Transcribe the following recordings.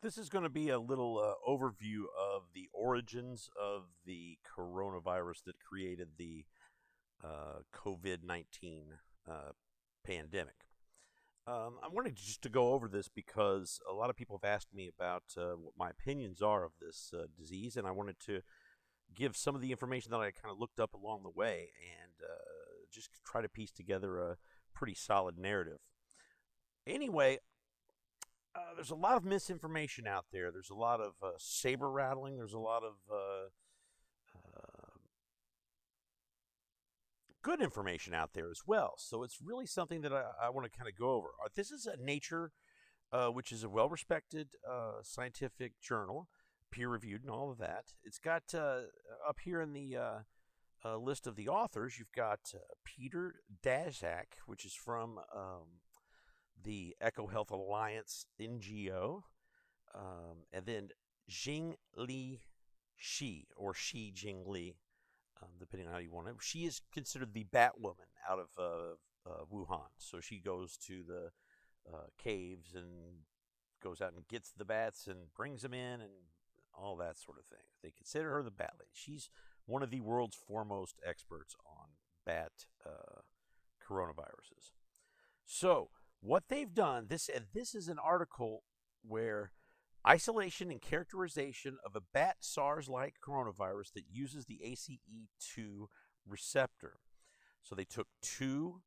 This is going to be a little overview of the origins of the coronavirus that created the COVID 19 uh, pandemic. I wanted just to go over this because a lot of people have asked me about what my opinions are of this disease, and I wanted to give some of the information that I kind of looked up along the way and just try to piece together a pretty solid narrative. Anyway, there's a lot of misinformation out there. There's a lot of saber rattling. There's a lot of good information out there as well. So it's really something that I want to kind of go over. This is a Nature, which is a well respected scientific journal, peer reviewed and all of that. It's got up here in the list of the authors, you've got Peter Daszak, which is from the Eco Health Alliance NGO, and then Jing Li Shi, or Shi Jing Li, depending on how you want it. She is considered the Batwoman out of Wuhan. So she goes to the caves and goes out and gets the bats and brings them in and all that sort of thing. They consider her the Bat Lady. She's one of the world's foremost experts on bat coronaviruses. So what they've done, this is an article where isolation and characterization of a bat SARS-like coronavirus that uses the ACE2 receptor. So they took two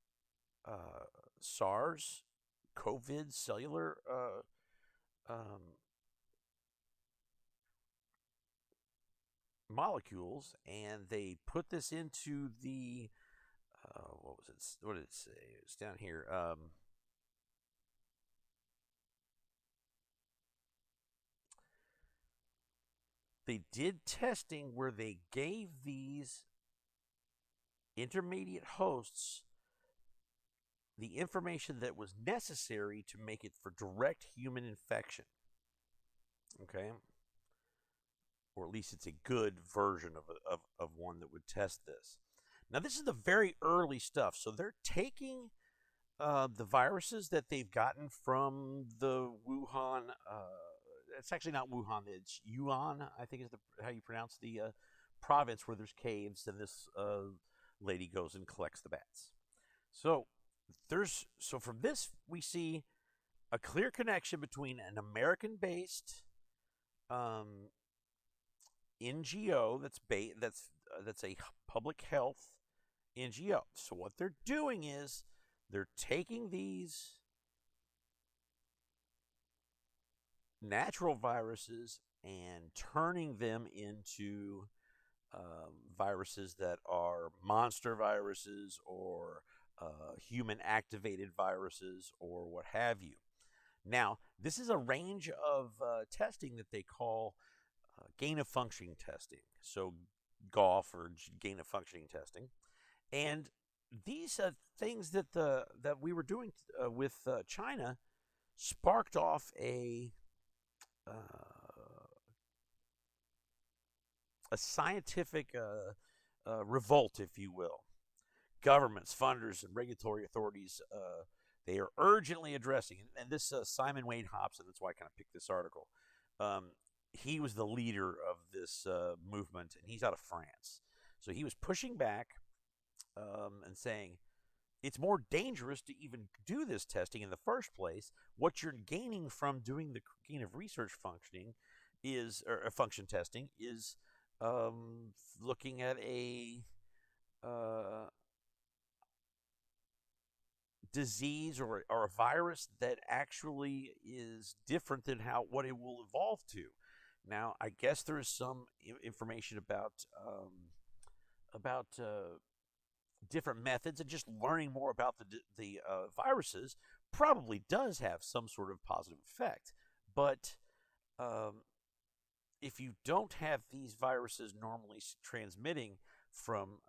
SARS COVID cellular molecules, and they put this into the what was it? What did it say? It's down here. They did testing where they gave these intermediate hosts the information that was necessary to make it for direct human infection. Okay? Or at least it's a good version of one that would test this. Now, this is the very early stuff. So they're taking the viruses that they've gotten from the Wuhan. It's actually not Wuhan. It's Yuan, I think is how you pronounce the province where there's caves, and this lady goes and collects the bats. So from this we see a clear connection between an American-based NGO that's a public health NGO. So what they're doing is they're taking these natural viruses and turning them into viruses that are monster viruses or human activated viruses or what have you. Now, this is a range of testing that they call gain of functioning testing. So, GOF, or gain of functioning testing. And these things that we were doing with China sparked off uh, a scientific revolt, if you will. Governments, funders, and regulatory authorities, they are urgently addressing, and this Simon Wade Hobson, that's why I kind of picked this article. He was the leader of this movement, and he's out of France. So he was pushing back and saying, it's more dangerous to even do this testing in the first place. What you're gaining from doing the gain of research functioning or function testing is looking at a disease or a virus that actually is different than what it will evolve to. Now, I guess there is some information about different methods, and just learning more about the viruses probably does have some sort of positive effect. But if you don't have these viruses normally transmitting from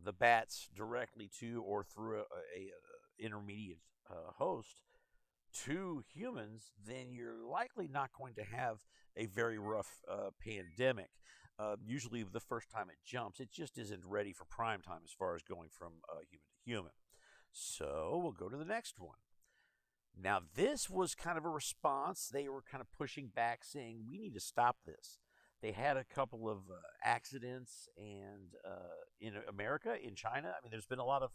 the bats directly to or through a intermediate host to humans, then you're likely not going to have a very rough pandemic. Usually, the first time it jumps, it just isn't ready for prime time as far as going from human to human. So we'll go to the next one. Now, this was kind of a response. They were kind of pushing back, saying, we need to stop this. They had a couple of accidents, and in America, in China, I mean, there's been a lot of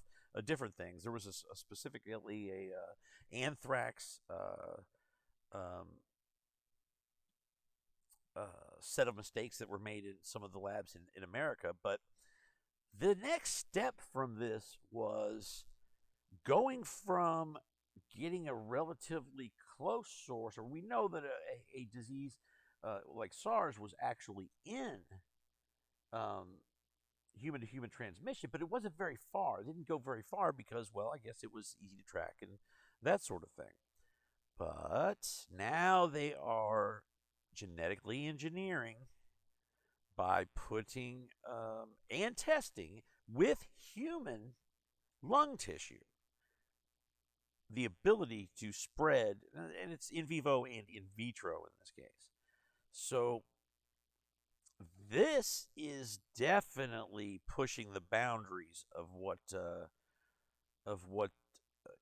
different things. There was specifically a anthrax um, uh, set of mistakes that were made in some of the labs in America. But the next step from this was going from getting a relatively close source, or we know that a disease like SARS was actually in um, human to human transmission, but it wasn't very far. It didn't go very far because, well, I guess it was easy to track and that sort of thing. But now they are genetically engineering by putting and testing with human lung tissue the ability to spread, and it's in vivo and in vitro in this case. So this is definitely pushing the boundaries of what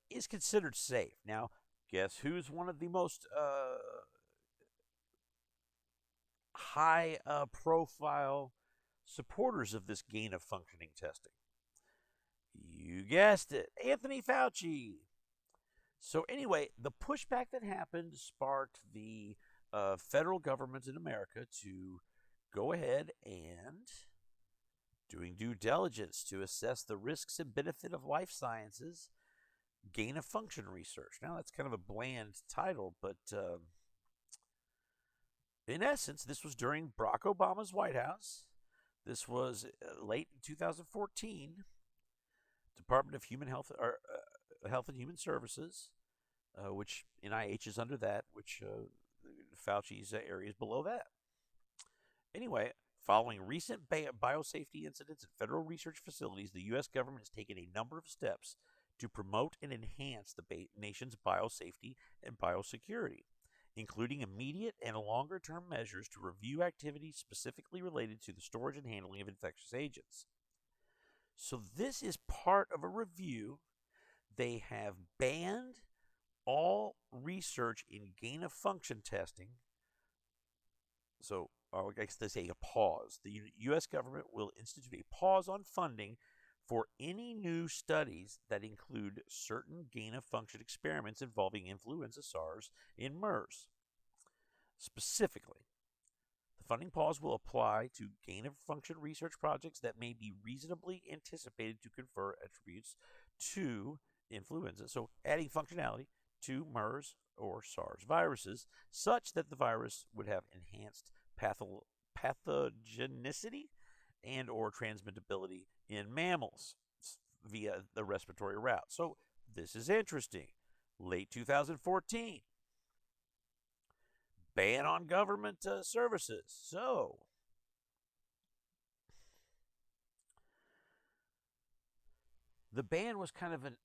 is considered safe. Now, guess who's one of the most high profile supporters of this gain of functioning testing? You guessed it, Anthony Fauci. So anyway, the pushback that happened sparked the federal government in America to go ahead and doing due diligence to assess the risks and benefit of life sciences gain of function research. Now that's kind of a bland title, but in essence, this was during Barack Obama's White House. This was late in 2014. Department of Human Health or Health and Human Services, which NIH is under that, which Fauci's area is below that. Anyway, following recent biosafety incidents at federal research facilities, the U.S. government has taken a number of steps to promote and enhance the nation's biosafety and biosecurity, including immediate and longer-term measures to review activities specifically related to the storage and handling of infectious agents. So this is part of a review. They have banned all research in gain-of-function testing. So I guess they say a pause. The U.S. government will institute a pause on funding for any new studies that include certain gain-of-function experiments involving influenza, SARS, and MERS. Specifically, the funding pause will apply to gain-of-function research projects that may be reasonably anticipated to confer attributes to influenza, so adding functionality to MERS or SARS viruses, such that the virus would have enhanced pathogenicity and or transmittability in mammals via the respiratory route. So this is interesting. Late 2014. Ban on government services. So the ban was kind of an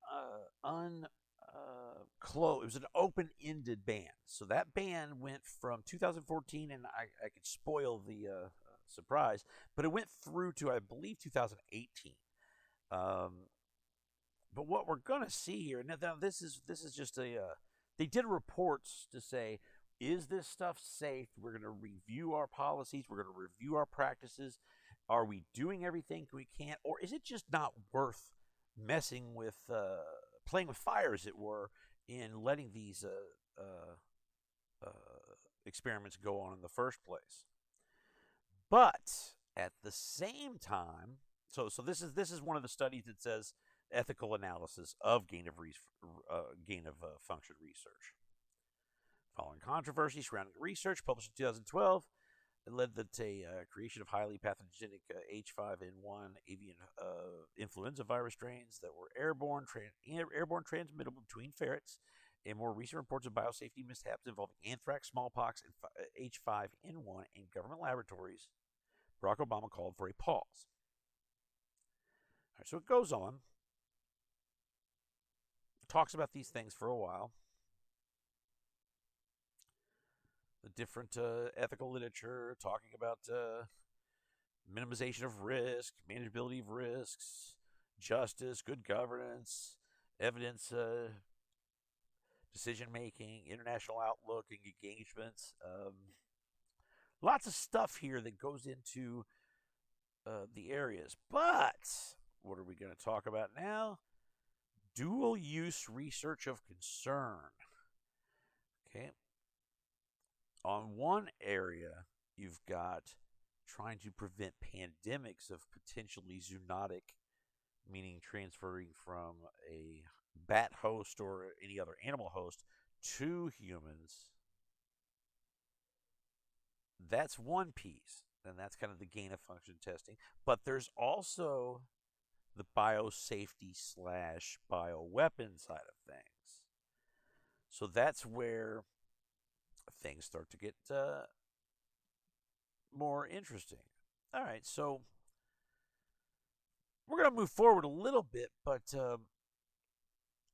it was an open-ended ban. So that ban went from 2014, and I could spoil the surprise, but it went through to, I believe, 2018. But what we're going to see here, now this is just they did reports to say, is this stuff safe? We're going to review our policies. We're going to review our practices. Are we doing everything we can? Or is it just not worth messing with, playing with fire, as it were, in letting these experiments go on in the first place? But at the same time, so this is one of the studies that says ethical analysis of gain of function research. Following controversy surrounding the research published in 2012, it led to the creation of highly pathogenic H5N1 avian influenza virus strains that were airborne transmittable between ferrets, and more recent reports of biosafety mishaps involving anthrax, smallpox, and H5N1 in government laboratories. Barack Obama called for a pause. All right, so it goes on, talks about these things for a while. The different ethical literature talking about minimization of risk, manageability of risks, justice, good governance, evidence decision making, international outlook, and engagements. Lots of stuff here that goes into the areas. But what are we going to talk about now? Dual use research of concern. Okay. On one area, you've got trying to prevent pandemics of potentially zoonotic, meaning transferring from a bat host or any other animal host to humans. That's one piece, and that's kind of the gain of function testing. But there's also the biosafety slash bioweapon side of things. So that's where things start to get more interesting. All right, so we're going to move forward a little bit, but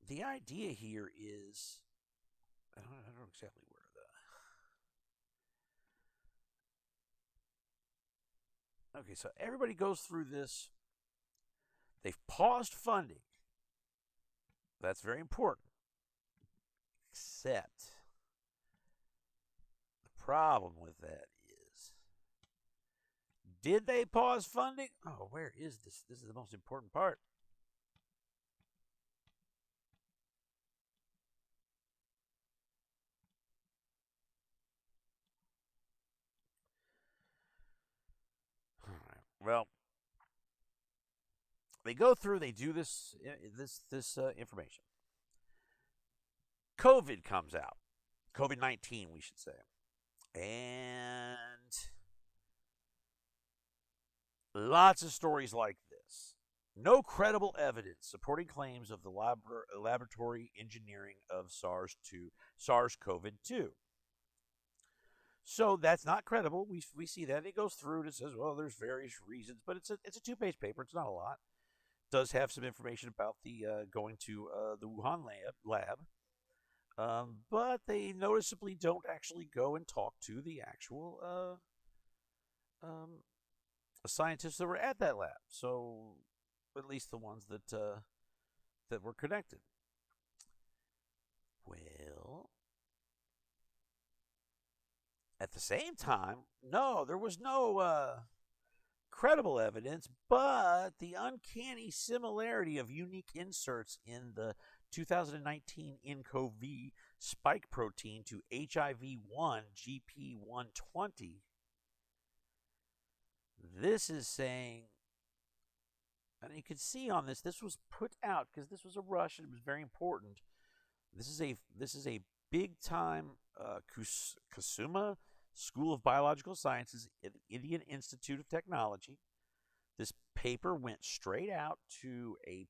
the idea here is I don't know exactly where the. Okay, so everybody goes through this. They've paused funding. That's very important. Except the problem with that is, did they pause funding? Oh, where is this? This is the most important part. All right. Well, they go through. They do this information. COVID comes out. COVID-19, we should say. And lots of stories like this. No credible evidence supporting claims of the laboratory engineering of SARS-CoV-2. So that's not credible. We see that. It goes through and it says, well, there's various reasons, but it's a 2-page paper. It's not a lot. It does have some information about the going to the Wuhan lab. But they noticeably don't actually go and talk to the actual scientists that were at that lab. So at least the ones that were connected. Well, at the same time, no, there was no credible evidence, but the uncanny similarity of unique inserts in the 2019 nCoV spike protein to HIV-1 GP120. This is saying, and you can see on this was put out because this was a rush and it was very important. This is a big time Kusuma School of Biological Sciences at the Indian Institute of Technology. This paper went straight out to a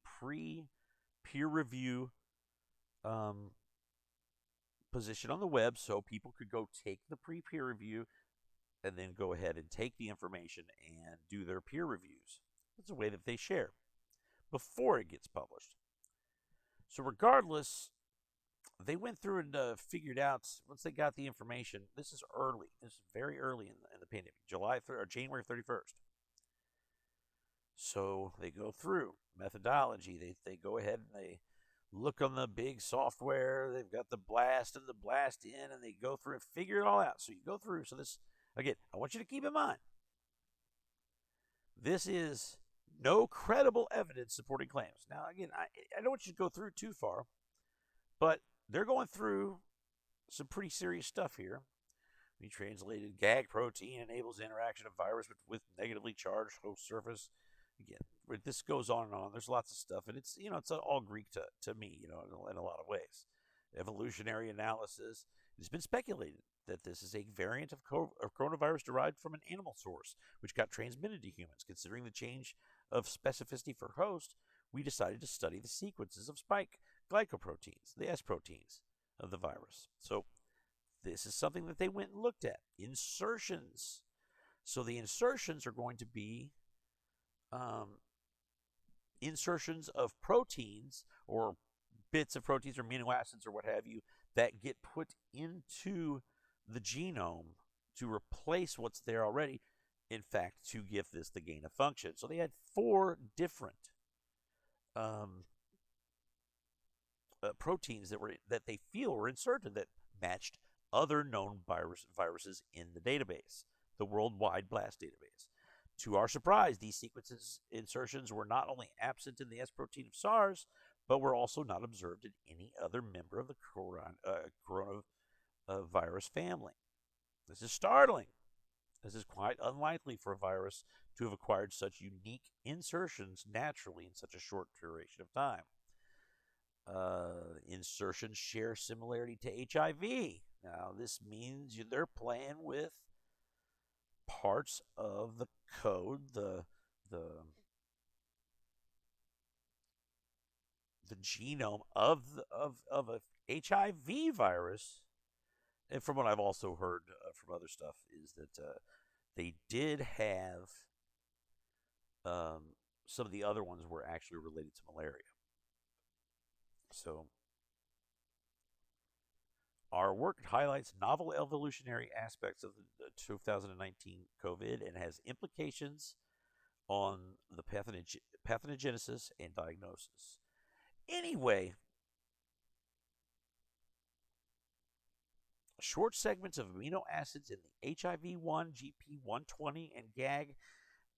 peer review position on the web, so people could go take the peer review and then go ahead and take the information and do their peer reviews. It's a way that they share before it gets published. So regardless, they went through and figured out, once they got the information, this is early. This is very early in the pandemic, January 31st. So they go through methodology. They go ahead and they look on the big software. They've got the blast and the blast in, and they go through and figure it all out. So you go through. So this, again, I want you to keep in mind, this is no credible evidence supporting claims. Now, again, I don't want you to go through too far, but they're going through some pretty serious stuff here. We translated GAG protein enables interaction of virus with negatively charged host surface. Again, this goes on and on. There's lots of stuff, and it's all Greek to me, in a lot of ways. Evolutionary analysis. It's been speculated that this is a variant of coronavirus derived from an animal source, which got transmitted to humans. Considering the change of specificity for host, we decided to study the sequences of spike glycoproteins, the S proteins of the virus. So this is something that they went and looked at. Insertions. So the insertions are going to be insertions of proteins or bits of proteins or amino acids or what have you that get put into the genome to replace what's there already, in fact, to give this the gain of function. So they had 4 different proteins that they feel were inserted that matched other known viruses in the database, the worldwide BLAST database. To our surprise, these sequences insertions were not only absent in the S protein of SARS, but were also not observed in any other member of the coronavirus family. This is startling. This is quite unlikely for a virus to have acquired such unique insertions naturally in such a short duration of time. Insertions share similarity to HIV. Now, this means they're playing with parts of the code, the genome of a HIV virus. And from what I've also heard from other stuff is that they did have some of the other ones were actually related to malaria. So our work highlights novel evolutionary aspects of the 2019 COVID and has implications on the pathogenesis and diagnosis. Anyway, short segments of amino acids in the HIV1, GP120, and GAG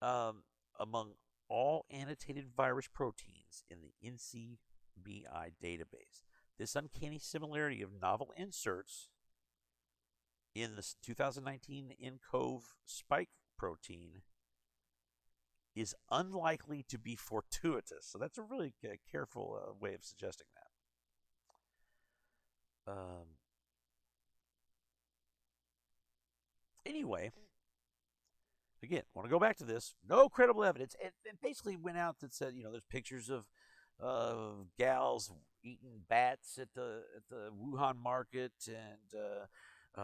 among all annotated virus proteins in the NCBI database. This uncanny similarity of novel inserts in the 2019 nCoV spike protein is unlikely to be fortuitous. So that's a really careful way of suggesting that. Anyway, again, want to go back to this. No credible evidence. It basically went out that said, there's pictures of gals eating bats at the Wuhan market, and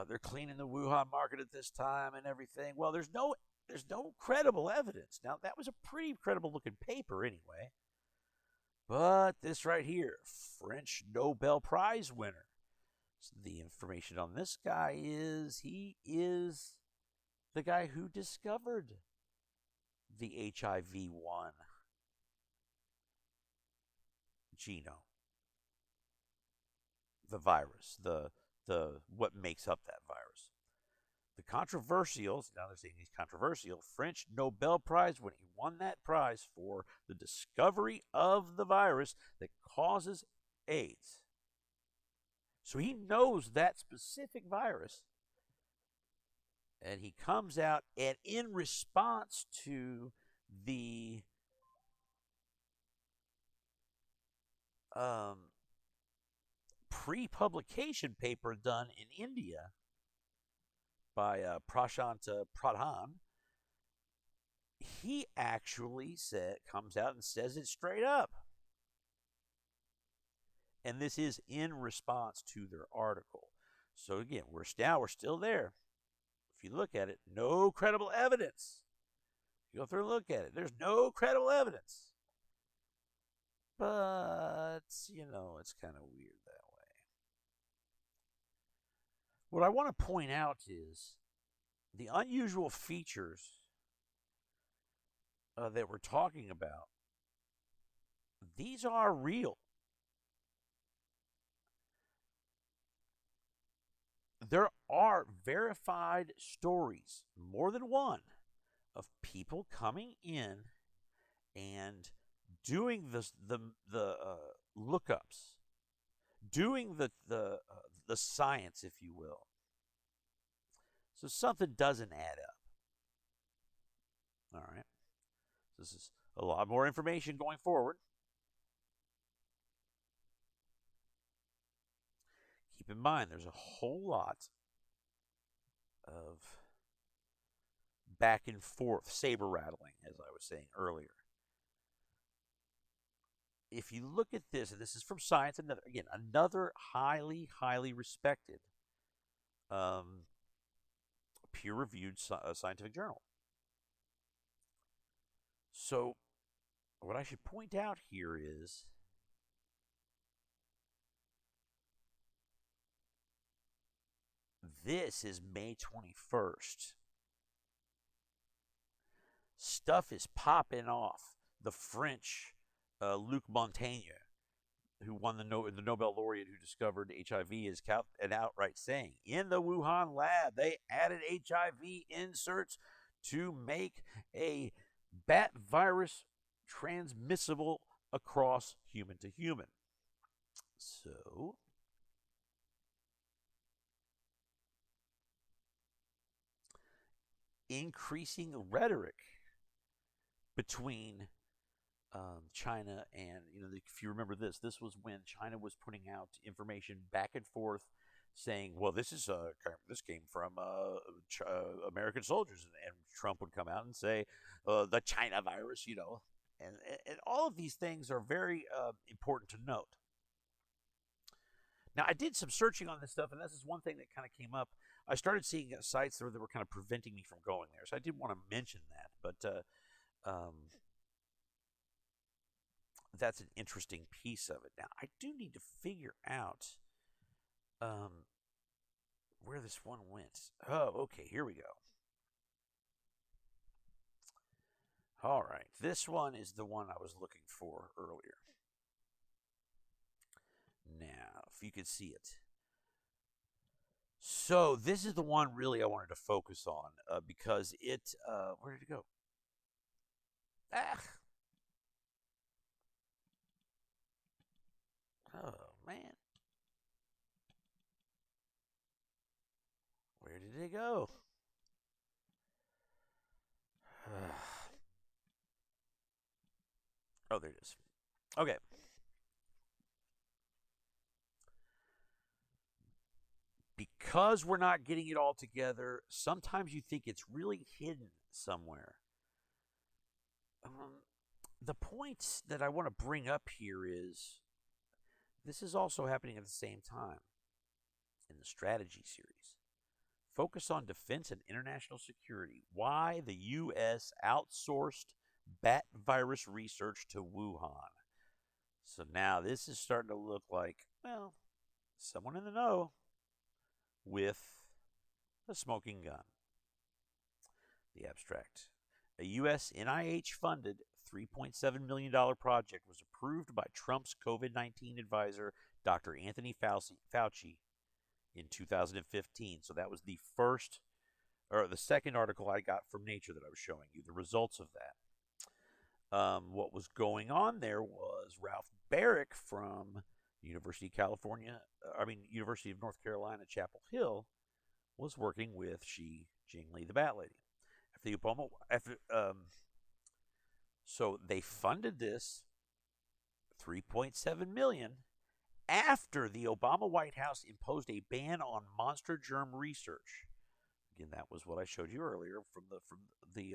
they're cleaning the Wuhan market at this time and everything. Well, there's no credible evidence. Now, that was a pretty credible looking paper anyway. But this right here, French Nobel Prize winner. So the information on this guy is he is the guy who discovered the HIV-1 genome, the virus, the what makes up that virus. The controversial, now they're saying he's controversial, French Nobel Prize when he won that prize for the discovery of the virus that causes AIDS. So he knows that specific virus, and he comes out, and in response to the pre-publication paper done in India by Prashant Pradhan, he actually comes out and says it straight up. And this is in response to their article. So again, we're still there. If you look at it, no credible evidence. You go through and look at it. There's no credible evidence. But, it's kind of weird that way. What I want to point out is the unusual features that we're talking about. These are real. There are verified stories, more than one, of people coming in and doing the lookups, doing the science, if you will. So something doesn't add up. All right. This is a lot more information going forward. Keep in mind, there's a whole lot of back and forth, saber rattling, as I was saying earlier. If you look at this, and this is from Science, another highly, highly respected peer-reviewed scientific journal. So, what I should point out here is this is May 21st. Stuff is popping off. The French Luc Montagnier who won the Nobel laureate who discovered HIV, is and outright saying, in the Wuhan lab, they added HIV inserts to make a bat virus transmissible across human to human. So, increasing rhetoric between China and, if you remember this was when China was putting out information back and forth saying, well, this came from American soldiers, and Trump would come out and say the China virus, and all of these things are very important to note. Now, I did some searching on this stuff, and this is one thing that kind of came up. I started seeing sites that were kind of preventing me from going there, so I did want to mention that, but that's an interesting piece of it. Now, I do need to figure out where this one went. Oh, okay, here we go. All right, this one is the one I was looking for earlier. Now, if you could see it. So, this is the one really I wanted to focus on because it, where did it go? Oh, man. Where did it go? Oh, there it is. Okay. Because we're not getting it all together, sometimes you think it's really hidden somewhere. The point that I want to bring up here is this is also happening at the same time in the strategy series. Focus on defense and international security. Why the U.S. outsourced bat virus research to Wuhan. So now this is starting to look like, well, someone in the know with a smoking gun. The abstract. A U.S. NIH-funded $3.7 million project was approved by Trump's COVID-19 advisor, Dr. Anthony Fauci, in 2015. So that was the second article I got from Nature that I was showing you, the results of that. What was going on there was Ralph Barrick from University of North Carolina, Chapel Hill, was working with Xi Jinping, the Bat Lady. So they funded this $3.7 million after the Obama White House imposed a ban on monster germ research. Again, that was what I showed you earlier from the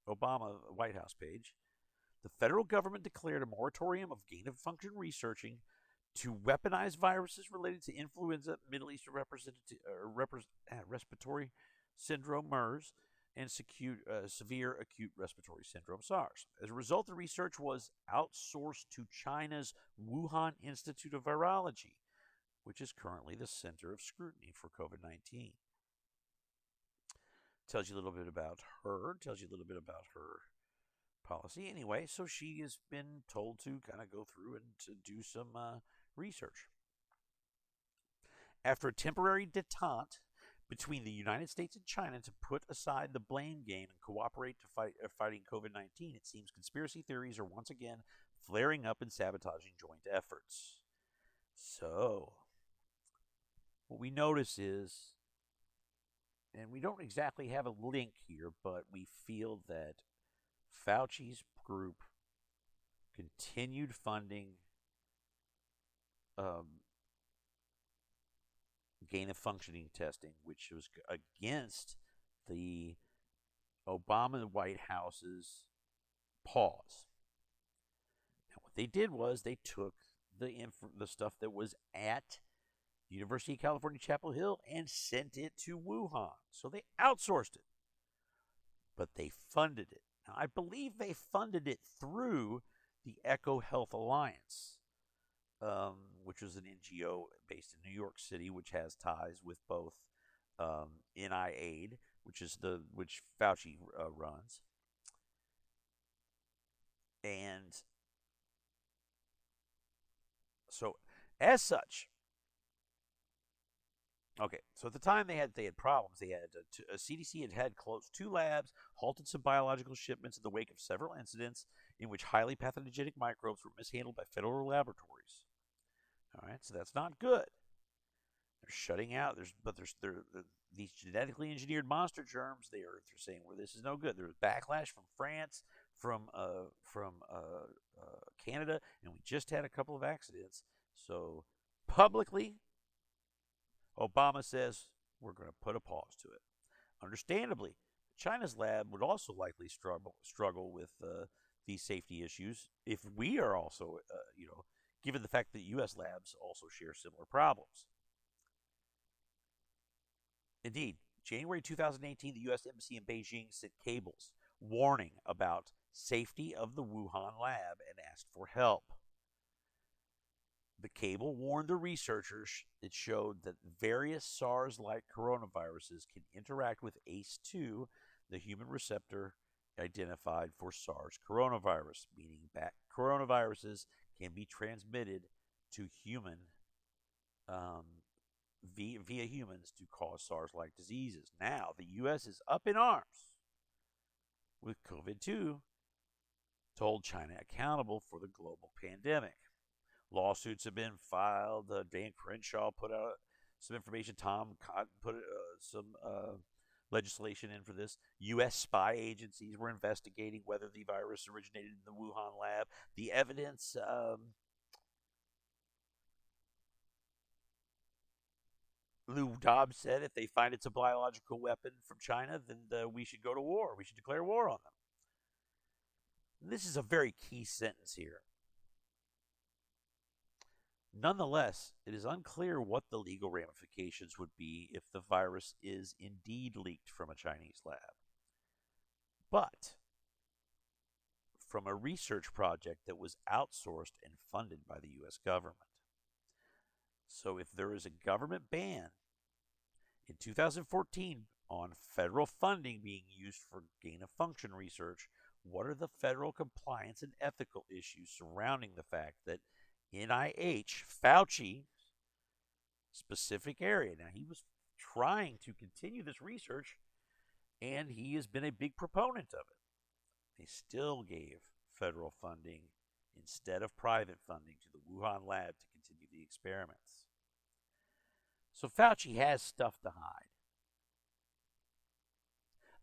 Obama White House page. The federal government declared a moratorium of gain-of-function researching to weaponize viruses related to influenza, Middle Eastern respiratory syndrome, MERS, and severe acute respiratory syndrome, SARS. As a result, the research was outsourced to China's Wuhan Institute of Virology, which is currently the center of scrutiny for COVID-19. Tells you a little bit about her, tells you a little bit about her policy. Anyway, so she has been told to kind of go through and to do some research. After a temporary detente between the United States and China to put aside the blame game and cooperate to fighting COVID-19, it seems conspiracy theories are once again flaring up and sabotaging joint efforts. So, what we notice is, and we don't exactly have a link here, but we feel that Fauci's group continued funding gain-of-functioning testing, which was against the Obama White House's pause. Now, what they did was they took the stuff that was at University of California, Chapel Hill and sent it to Wuhan. So they outsourced it, but they funded it. Now, I believe they funded it through the Echo Health Alliance, which was an NGO based in New York City, which has ties with both NIAID, which Fauci runs, and So, as such, okay. So at the time they had problems. They had CDC had closed 2 labs, halted some biological shipments in the wake of several incidents in which highly pathogenic microbes were mishandled by federal laboratories. All right, so that's not good. They're shutting out. These genetically engineered monster germs. They're saying, well, this is no good. There's backlash from France, from Canada, and we just had a couple of accidents. So publicly, Obama says we're going to put a pause to it. Understandably, China's lab would also likely struggle with these safety issues if we are also, given the fact that U.S. labs also share similar problems. Indeed, January 2018, the U.S. Embassy in Beijing sent cables warning about safety of the Wuhan lab and asked for help. The cable warned the researchers it showed that various SARS-like coronaviruses can interact with ACE2, the human receptor identified for SARS coronavirus, meaning bat coronaviruses can be transmitted to um, via humans to cause SARS-like diseases. Now, the U.S. is up in arms with COVID-2 to hold China accountable for the global pandemic. Lawsuits have been filed. Dan Crenshaw put out some information. Tom Cotton put some legislation in for this. U.S. spy agencies were investigating whether the virus originated in the Wuhan lab. The evidence Lou Dobbs said if they find it's a biological weapon from China, then we should go to war. We should declare war on them. This is a very key sentence here. Nonetheless, it is unclear what the legal ramifications would be if the virus is indeed leaked from a Chinese lab. But from a research project that was outsourced and funded by the U.S. government. So if there is a government ban in 2014 on federal funding being used for gain-of-function research, what are the federal compliance and ethical issues surrounding the fact that NIH, Fauci, specific area. Now, he was trying to continue this research, and he has been a big proponent of it. They still gave federal funding instead of private funding to the Wuhan lab to continue the experiments. So Fauci has stuff to hide.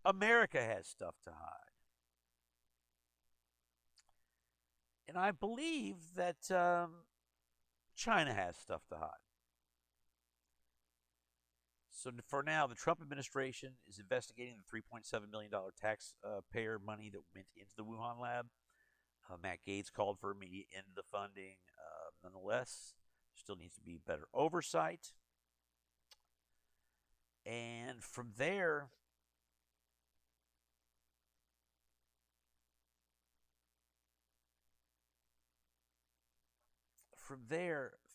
America has stuff to hide. And I believe that China has stuff to hide. So for now, the Trump administration is investigating the $3.7 million taxpayer money that went into the Wuhan lab. Matt Gaetz called for immediate end of the funding. Nonetheless, there still needs to be better oversight. And from there,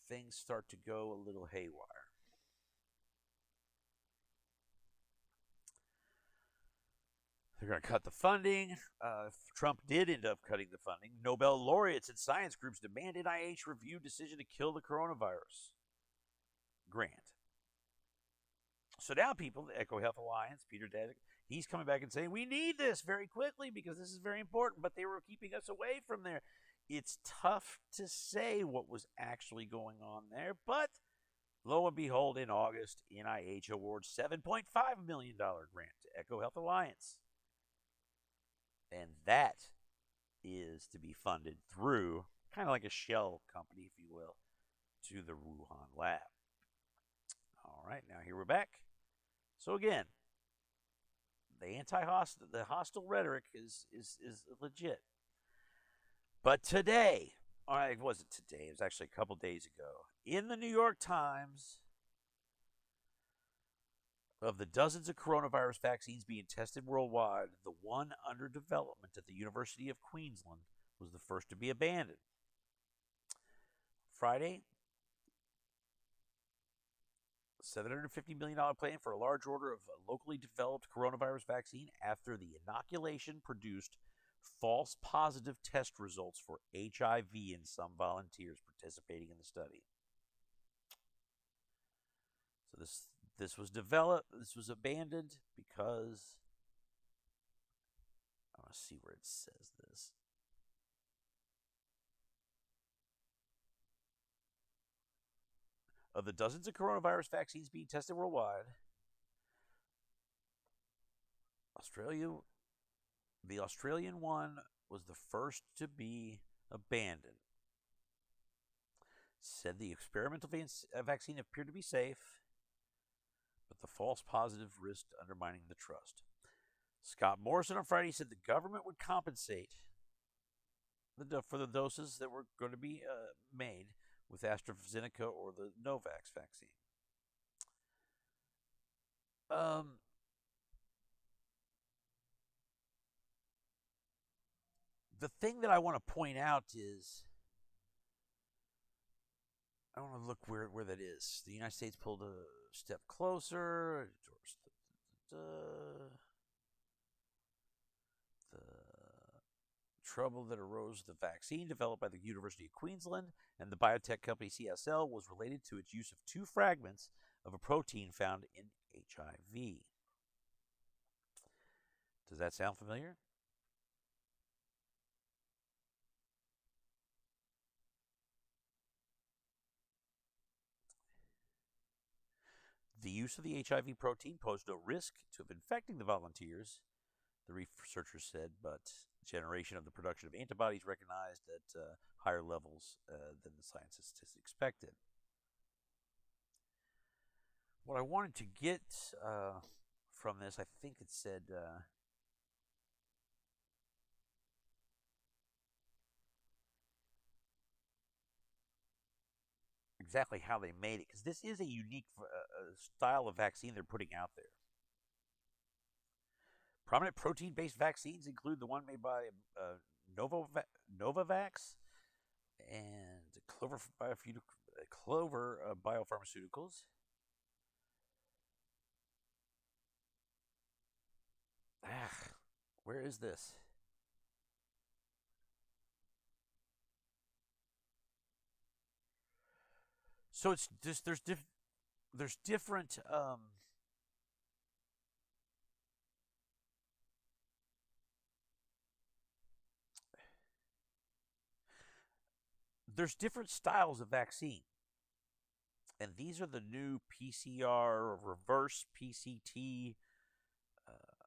things start to go a little haywire. They're going to cut the funding. Trump did end up cutting the funding. Nobel laureates and science groups demand NIH review decision to kill the coronavirus grant. So now people, the EcoHealth Alliance, Peter Daszak, he's coming back and saying, we need this very quickly because this is very important, but they were keeping us away from there. It's tough to say what was actually going on there, but lo and behold, in August, NIH awards $7.5 million grant to EcoHealth Alliance. And that is to be funded through kind of like a shell company, if you will, to the Wuhan lab. All right, now here we're back. So again, the hostile rhetoric is legit. But today, all right, it wasn't today, it was actually a couple days ago, in the New York Times, of the dozens of coronavirus vaccines being tested worldwide, the one under development at the University of Queensland was the first to be abandoned. Friday, $750 million plan for a large order of locally developed coronavirus vaccine after the inoculation produced false positive test results for HIV in some volunteers participating in the study. So this was developed. This was abandoned because I want to see where it says this. Of the dozens of coronavirus vaccines being tested worldwide, the Australian one was the first to be abandoned. Said the experimental vaccine appeared to be safe, but the false positive risked undermining the trust. Scott Morrison on Friday said the government would compensate for the doses that were going to be made with AstraZeneca or the Novavax vaccine. The thing that I want to point out is, I want to look where that is. The United States pulled a step closer. The trouble that arose with the vaccine developed by the University of Queensland and the biotech company CSL was related to its use of 2 fragments of a protein found in HIV. Does that sound familiar? The use of the HIV protein posed no risk to infecting the volunteers, the researchers said, but generation of the production of antibodies recognized at higher levels than the scientists expected. What I wanted to get from this, I think it said exactly how they made it, because this is a unique style of vaccine they're putting out there. Prominent protein-based vaccines include the one made by Novavax and Clover Biopharmaceuticals. Where is this? So it's just there's different there's different styles of vaccine, and these are the new PCR, reverse PCT.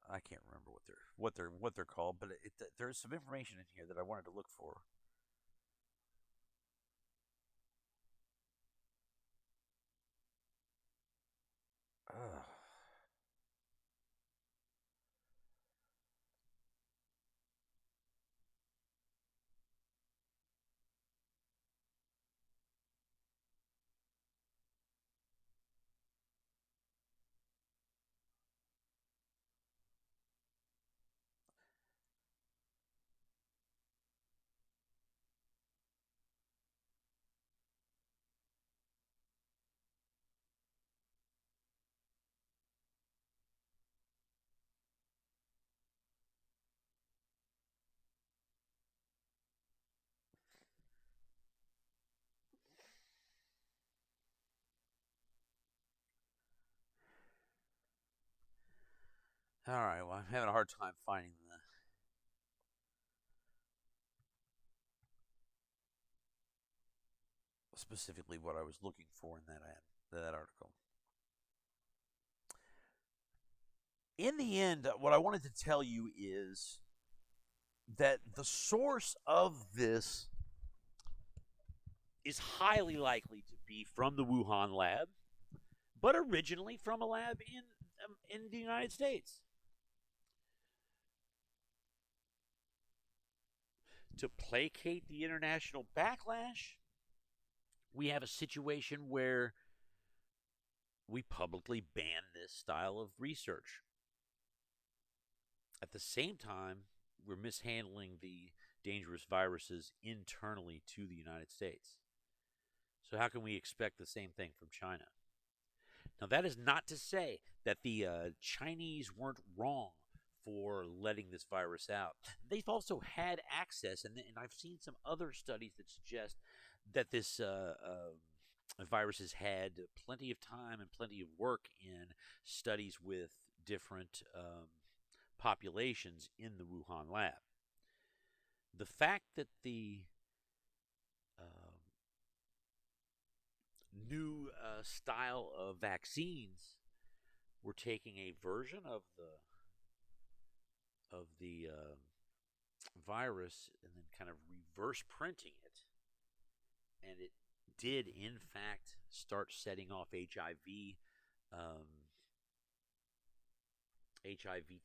I can't remember what they're called, but there's some information in here that I wanted to look for. All right, well, I'm having a hard time finding specifically what I was looking for in that article. In the end, what I wanted to tell you is that the source of this is highly likely to be from the Wuhan lab, but originally from a lab in the United States. To placate the international backlash, we have a situation where we publicly ban this style of research. At the same time, we're mishandling the dangerous viruses internally to the United States. So how can we expect the same thing from China? Now, that is not to say that the Chinese weren't wrong for letting this virus out. They've also had access, and I've seen some other studies that suggest that this virus has had plenty of time and plenty of work in studies with different populations in the Wuhan lab. The fact that the new style of vaccines were taking a version of the virus and then kind of reverse printing it, and it did in fact start setting off HIV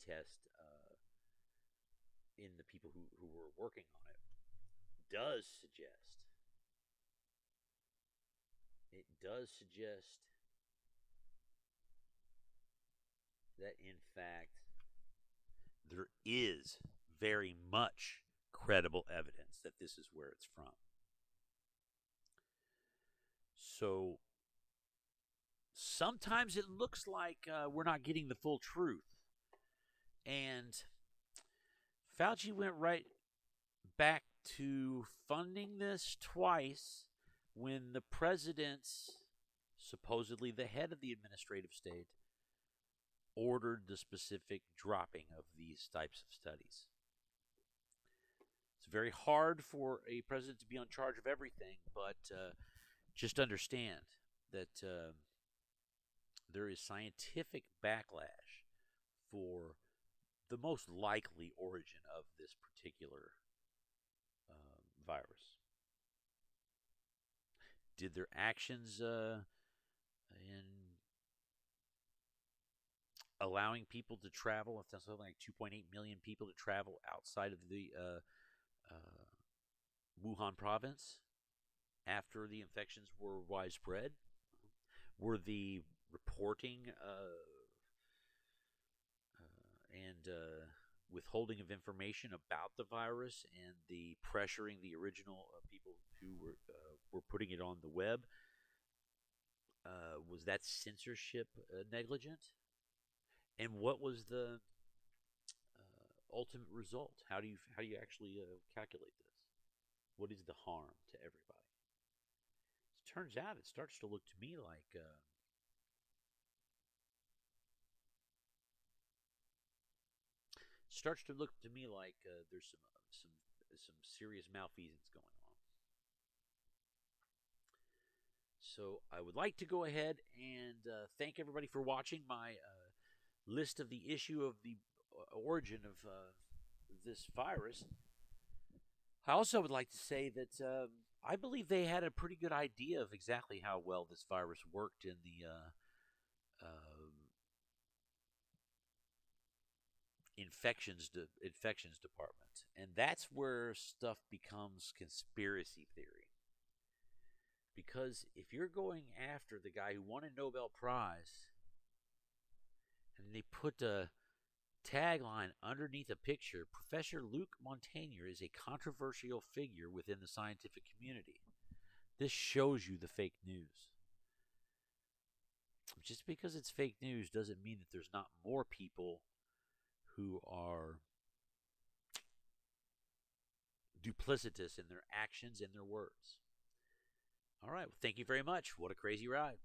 test in the people who were working on it, does suggest that in fact there is very much credible evidence that this is where it's from. So sometimes it looks like we're not getting the full truth. And Fauci went right back to funding this twice when the president's, supposedly the head of the administrative state, ordered the specific dropping of these types of studies. It's very hard for a president to be in charge of everything, but just understand that there is scientific backlash for the most likely origin of this particular virus. Did their actions in allowing people to travel, if that's something like 2.8 million people to travel outside of the Wuhan province after the infections were widespread? Were the reporting and withholding of information about the virus and the pressuring the original people who were putting it on the web, was that censorship negligent? And what was the ultimate result? How do you actually calculate this? What is the harm to everybody? It turns out it starts to look to me like there's some serious malfeasance going on. So I would like to go ahead and thank everybody for watching my list of the issue of the origin of this virus. I also would like to say that I believe they had a pretty good idea of exactly how well this virus worked in the infections department, and that's where stuff becomes conspiracy theory. Because if you're going after the guy who won a Nobel Prize, and they put a tagline underneath a picture, Professor Luc Montagnier is a controversial figure within the scientific community. This shows you the fake news. Just because it's fake news doesn't mean that there's not more people who are duplicitous in their actions and their words. All right, well, thank you very much. What a crazy ride.